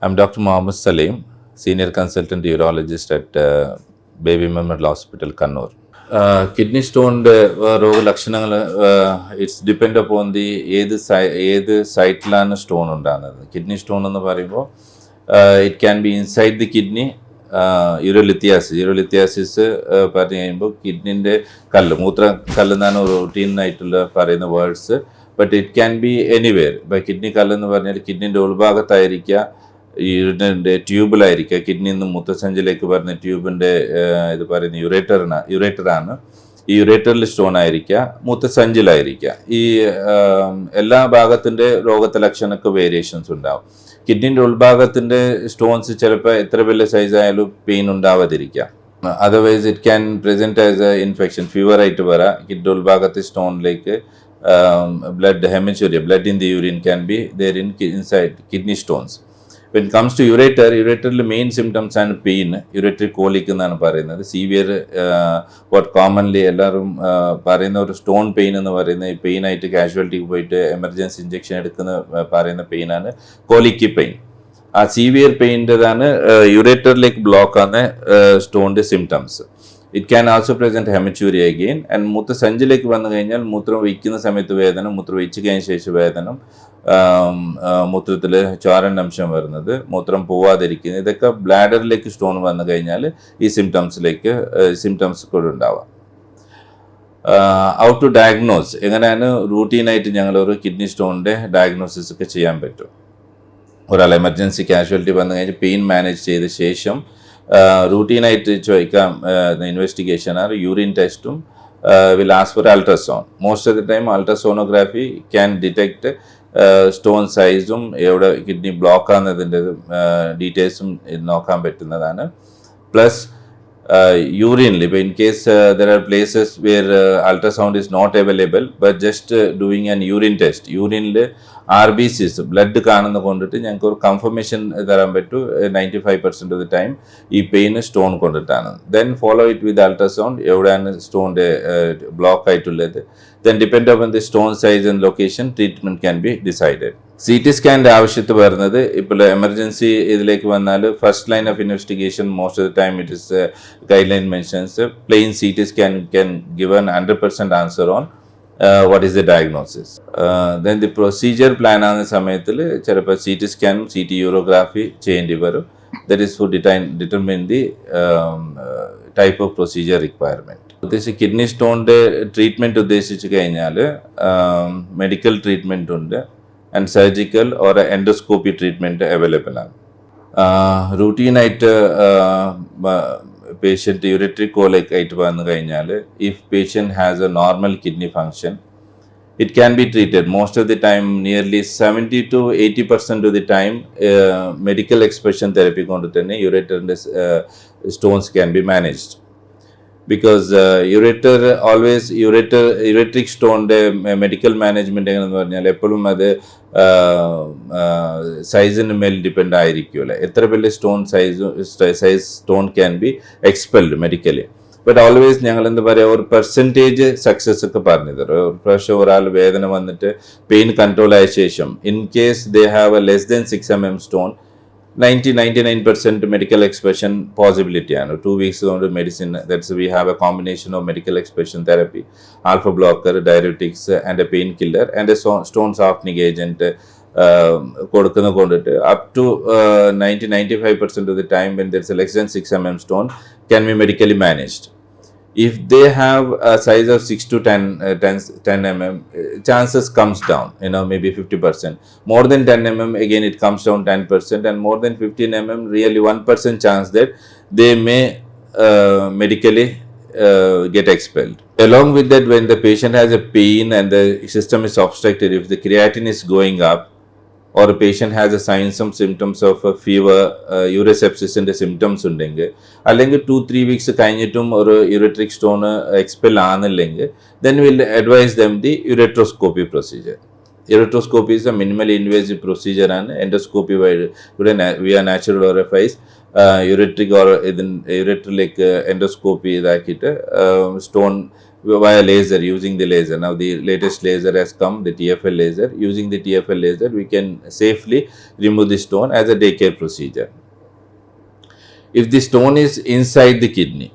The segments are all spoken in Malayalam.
I'm Dr. Mohammed Salim, Senior Consultant Urologist at Baby Memorial Hospital, Kannur. Kidney സ്റ്റോണിൻ്റെ രോഗലക്ഷണങ്ങൾ ഇറ്റ്സ് ഡിപ്പെൻഡ് അപ്പോൺ ദി ഏത് സൈറ്റിലാണ് സ്റ്റോൺ ഉണ്ടാകുന്നത്. കിഡ്നി സ്റ്റോൺ എന്ന് പറയുമ്പോൾ it can be inside the kidney. Urolithiasis പറഞ്ഞു കഴിയുമ്പോൾ കിഡ്നിൻ്റെ മൂത്ര കല്ലെന്നാണ് റൂട്ടീനായിട്ടുള്ള പറയുന്ന words. But it can be anywhere. ഇപ്പം കിഡ്നി കല്ലെന്ന് പറഞ്ഞാൽ കിഡ്നിൻ്റെ ഉൾഭാഗത്തായിരിക്കുക, യൂറിൻ്റെ ട്യൂബിലായിരിക്കുക. കിഡ്നിയിൽ നിന്ന് മൂത്രസഞ്ചിലേക്ക് പറഞ്ഞ ട്യൂബിൻ്റെ ഇത് പറയുന്ന യുറേറ്ററാണ്. ഈ യുറേറ്ററിൽ സ്റ്റോൺ ആയിരിക്കുക, മൂത്രസഞ്ചിലായിരിക്കുക. ഈ എല്ലാ ഭാഗത്തിൻ്റെ രോഗത്തെ ലക്ഷണമൊക്കെ വേരിയേഷൻസ് ഉണ്ടാവും. കിഡ്നിൻ്റെ ഉൾഭാഗത്തിൻ്റെ സ്റ്റോൺസ് ചിലപ്പോൾ എത്ര വലിയ സൈസ് ആയാലും പെയിൻ ഉണ്ടാവാതിരിക്കാം. Otherwise it can present as a infection, ഫീവറായിട്ട് വരാം. കിഡ്നി ഉൾഭാഗത്തെ സ്റ്റോണിലേക്ക് blood haematuria, blood in the urine can be there inside kidney stones. When it comes to ureter main symptoms and pain, ureteric colic എന്നാണ് പറയുന്നത്. സിവിയർ വാട്ട് കോമൺലി എല്ലാവരും പറയുന്ന ഒരു സ്റ്റോൺ പെയിൻ എന്ന് പറയുന്ന ഈ പെയിനായിട്ട് കാഷ്വാലിറ്റിക്ക് പോയിട്ട് എമർജൻസി ഇഞ്ചക്ഷൻ എടുക്കുന്ന പറയുന്ന പെയിനാണ് കോലിക്ക് പെയിൻ. ആ സിവിയർ പെയിൻ്റെതാണ് യുറേറ്ററിലേക്ക് ബ്ലോക്കാണ് സ്റ്റോണിൻ്റെ symptoms. It can also present haematuria again. And മൂത്രസഞ്ചിലേക്ക് വന്നു കഴിഞ്ഞാൽ മൂത്രം ഒഴിക്കുന്ന സമയത്ത് വേദന, മൂത്രം ഒഴിച്ച് കഴിഞ്ഞ ശേഷം വേദന, മൂത്രത്തിൽ ചോരൻ്റെ അംശം വരുന്നത്, മൂത്രം പോവാതിരിക്കുന്നത്, ഇതൊക്കെ ബ്ലാഡറിലേക്ക് സ്റ്റോൺ വന്നു കഴിഞ്ഞാൽ ഈ സിംറ്റംസ് കൂടെ ഉണ്ടാവാം. ഹൗ ടു ഡയഗ്നോസ്, എങ്ങനെയാണ് റൂട്ടീനായിട്ട് ഞങ്ങളൊരു കിഡ്നി സ്റ്റോണിൻ്റെ ഡയഗ്നോസിസ് ഒക്കെ ചെയ്യാൻ പറ്റും. ഒരാൾ എമർജൻസി കാഷ്വാലിറ്റി വന്നു കഴിഞ്ഞാൽ പെയിൻ മാനേജ് ചെയ്ത ശേഷം റൂട്ടീനായിട്ട് ചോദിക്കാം ഇൻവെസ്റ്റിഗേഷൻ ആർ യൂറിൻ ടെസ്റ്റും will ask for ultrasound. Most of the time ultrasonography can detect stone സൈസും എവിടെ കിഡ്നി ബ്ലോക്ക് ആകുന്നതിൻ്റെ ഡീറ്റെയിൽസും നോക്കാൻ പറ്റുന്നതാണ്. പ്ലസ് യൂറിനിൽ ഇപ്പോൾ in case there are places where ultrasound is not available, but just doing an urine test, യൂറിനിൽ RBCs ബ്ലഡ് കാണുന്ന കൊണ്ടിട്ട് ഞങ്ങൾക്ക് ഒരു കൺഫർമേഷൻ തരാൻ പറ്റും 95% ഓഫ് ദി ടൈം ഈ പെയിൻ സ്റ്റോൺ കൊണ്ടിട്ടാണ്. Then follow it with ultrasound, എവിടെയാണ് സ്റ്റോണിൻ്റെ ബ്ലോക്ക് ആയിട്ടുള്ളത്. Then depend on the stone size and location treatment can be decided. CT സ്കാൻ്റെ ആവശ്യത്ത് വരുന്നത് ഇപ്പോൾ എമർജൻസി ഇതിലേക്ക് വന്നാൽ first line of investigation most of the time it is guideline mentions plain CT scan can give an 100% answer on what is the diagnosis. Then the procedure plan ആകുന്ന സമയത്തിൽ ചിലപ്പോൾ CT സ്കാനും CT യൂറോഗ്രാഫി ചെയ്യേണ്ടി വരും. That is for determine the type of procedure requirement. ഉദ്ദേശിച്ച് കിഡ്നി സ്റ്റോണിൻ്റെ ട്രീറ്റ്മെൻറ്റ് ഉദ്ദേശിച്ച് കഴിഞ്ഞാൽ മെഡിക്കൽ ട്രീറ്റ്മെൻറ്റ് ഉണ്ട് and surgical or endoscopy treatment available ആണ്. റൂട്ടീനായിട്ട് പേഷ്യൻറ്റ് യൂറിട്രിക് കോളിക് ആയിട്ട് വന്നു കഴിഞ്ഞാൽ if patient has a normal kidney function it can be treated. Most of the time, nearly 70 to 80% of the time, medical expression therapy kondu thanne ureter stones can be managed. Because ureteric stone medical management ennu parnal eppolum adu size in male depend aayirikkulla. Etra veliya stone size stone can be expelled medically. But always ഞങ്ങൾ എന്താ പറയുക ഒരു പെർസെൻറ്റേജ് സക്സസ് ഒക്കെ പറഞ്ഞു തരും. ഒരു പ്രാവശ്യം ഒരാൾ വേദന വന്നിട്ട് പെയിൻ കൺട്രോൾ ആയ ശേഷം in case they have a less than 6 mm stone 99% medical expression possibility ആണ്. 2 weeks കൊണ്ട് medicine that's we have a combination of medical expression therapy, alpha blocker, diuretics and a pain killer and a stone softening agent കൊടുക്കുന്ന കൊണ്ടിട്ട് up to 90-95% of the time when there is a less than 6 mm stone can be medically managed. If they have a size of 6 to 10 mm, chances comes down, maybe 50%. More than 10 mm, again it comes down 10%, and more than 15 mm, really 1% chance that they may medically get expelled. Along with that, when the patient has a pain and the system is obstructed, if the creatinine is going up, or a patient has a signs and symptoms of a fever, urosepsis ന്റെ സിംറ്റംസ് ഉണ്ടെങ്കിൽ, അല്ലെങ്കിൽ 2-3 weeks കഴിഞ്ഞിട്ടും ഒരു യുറട്രിക് സ്റ്റോൺ എക്സ്പെൽ ആകുന്നില്ലെങ്കിൽ, then we'll advise them the ureteroscopy procedure. Ureteroscopy is a minimally invasive procedure ആണ്. എൻഡോസ്കോപ്പി വഴി ഇവിടെ via natural orifice ureteric or യുറട്രിലേക്ക് എൻഡോസ്കോപ്പി ഇതാക്കിയിട്ട് stone via laser, using the laser. Now the latest laser has come, the TFL laser. Using the TFL laser, we can safely remove the stone as a daycare procedure. If the stone is inside the kidney,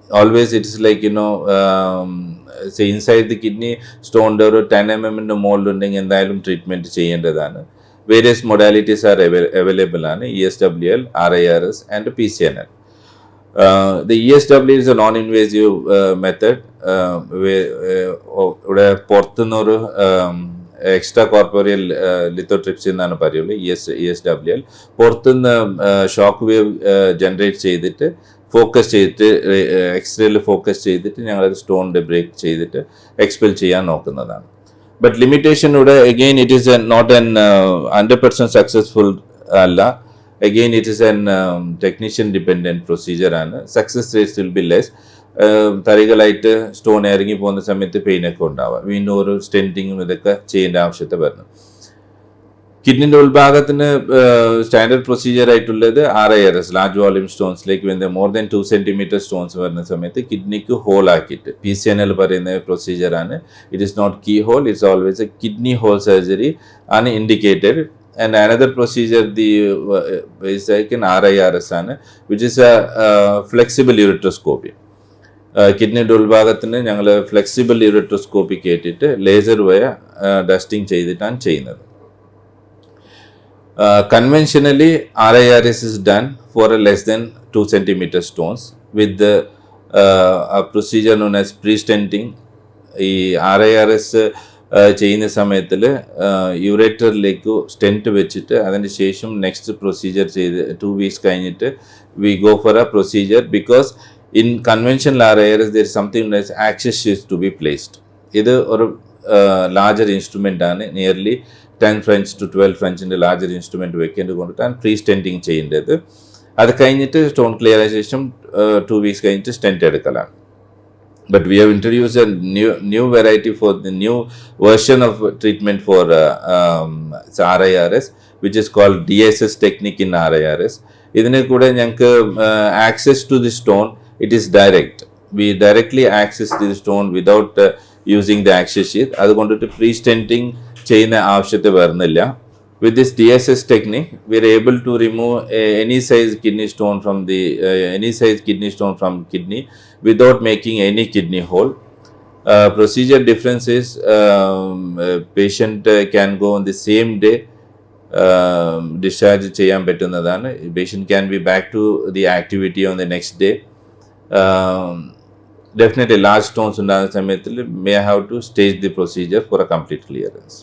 always it is like, say inside the kidney stone ഒരു 10 mm മുകളിലുണ്ടെങ്കിൽ എന്തായാലും ട്രീറ്റ്മെൻറ്റ് ചെയ്യേണ്ടതാണ്. വേരിയസ് മൊഡാലിറ്റീസ് ആർ അവൈലബിൾ ആണ്, ESWL, RIRS and PCNL. The ESWL is a non-invasive method. ഇവിടെ പുറത്തുനിന്നൊരു എക്സ്ട്രാ കോർപ്പോറിയൽ ലിത്തോട്രിപ്സി എന്നാണ് പറയുള്ളൂ, ESWL. പുറത്തുനിന്ന് ഷോക്ക് വേവ് ജനറേറ്റ് ചെയ്തിട്ട് ഫോക്കസ് ചെയ്തിട്ട് എക്സ്റേയിൽ ഫോക്കസ് ചെയ്തിട്ട് ഞങ്ങളത് സ്റ്റോണിൻ്റെ ബ്രേക്ക് ചെയ്തിട്ട് എക്സ്പെൽ ചെയ്യാൻ നോക്കുന്നതാണ്. ബട്ട് ലിമിറ്റേഷൻ ഇവിടെ again it is not an 100% successful അല്ല. Again it is an technician dependent procedure ആണ്. Success rates will be less. തറികളായിട്ട് സ്റ്റോൺ ഇറങ്ങി പോകുന്ന സമയത്ത് പെയിനൊക്കെ ഉണ്ടാവുക, വീണ്ടും ഒരു സ്റ്റെൻറ്റിങ്ങും ഇതൊക്കെ ചെയ്യേണ്ട ആവശ്യത്തെ വരുന്നു. കിഡ്നിൻ്റെ ഉൾഭാഗത്തിന് സ്റ്റാൻഡേർഡ് പ്രൊസീജിയർ ആയിട്ടുള്ളത് RIRS, ലാർജ് വോളിയം സ്റ്റോൺസിലേക്ക് വരുന്ന മോർ ദാൻ 2 cm സ്റ്റോൺസ് വരുന്ന സമയത്ത് കിഡ്നിക്ക് ഹോൾ ആക്കിയിട്ട് PCNL പറയുന്ന പ്രൊസീജിയറാണ്. It is not key hole, it's always a kidney hole surgery ആണ് indicated. And another procedure is like an RIRS ആണ്, which is a flexible ureteroscopy. കിഡ്നിയുടെ ഉൾഭാഗത്തിന് ഞങ്ങൾ ഫ്ലെക്സിബിൾ യൂറട്രോസ്കോപ്പി കേട്ടിട്ട് ലേസർ വയ ഡസ്റ്റിംഗ് ചെയ്തിട്ടാണ് ചെയ്യുന്നത്. Conventionally, RIRS is done for a less than 2 cm stones with a procedure known as pre-stenting. ഈ RIRS ചെയ്യുന്ന സമയത്തിൽ യൂറേറ്ററിലേക്ക് സ്റ്റെൻറ്റ് വെച്ചിട്ട് അതിന് ശേഷം നെക്സ്റ്റ് പ്രൊസീജിയർ ചെയ്ത് 2 weeks കഴിഞ്ഞിട്ട് we go for A procedure. Because in conventional RIRS there is something known as access sheath to be placed. ഇത് ഒരു ലാർജർ ഇൻസ്ട്രുമെൻ്റ് ആണ്, നിയർലി 10 French to 12 Frenchൻ്റെ ലാർജർ ഇൻസ്ട്രുമെൻറ്റ് വെക്കേണ്ടത് കൊണ്ടിട്ടാണ് പ്രീ സ്റ്റെൻറ്റിങ് ചെയ്യേണ്ടത്. അത് കഴിഞ്ഞിട്ട് സ്റ്റോൺ ക്ലിയർ ആയ ശേഷം 2 weeks കഴിഞ്ഞിട്ട് stent എടുക്കലാണ്. But we have introduced a new variety for the new version of treatment for RIRS, which is called DSS technique in RIRS. ഇതിനെ കൂടെ ഞങ്ങൾക്ക് access to the stone, it is direct. We directly access the stone without using the access sheath. അതുകൊണ്ടിട്ട് പ്രീ സ്റ്റെൻറ്റിങ് ചെയ്യുന്ന ആവശ്യത്തെ വരുന്നില്ല. With this DSS technique, we are able to remove any size kidney stone from kidney without making any kidney hole. Procedure difference is patient can go on the same day discharge ചെയ്യാൻ പറ്റുന്നതാണ്. Patient can be back to the activity on the next day. Definitely large stones ഉണ്ടാകുന്ന സമയത്തിൽ may have to stage the procedure for a complete clearance.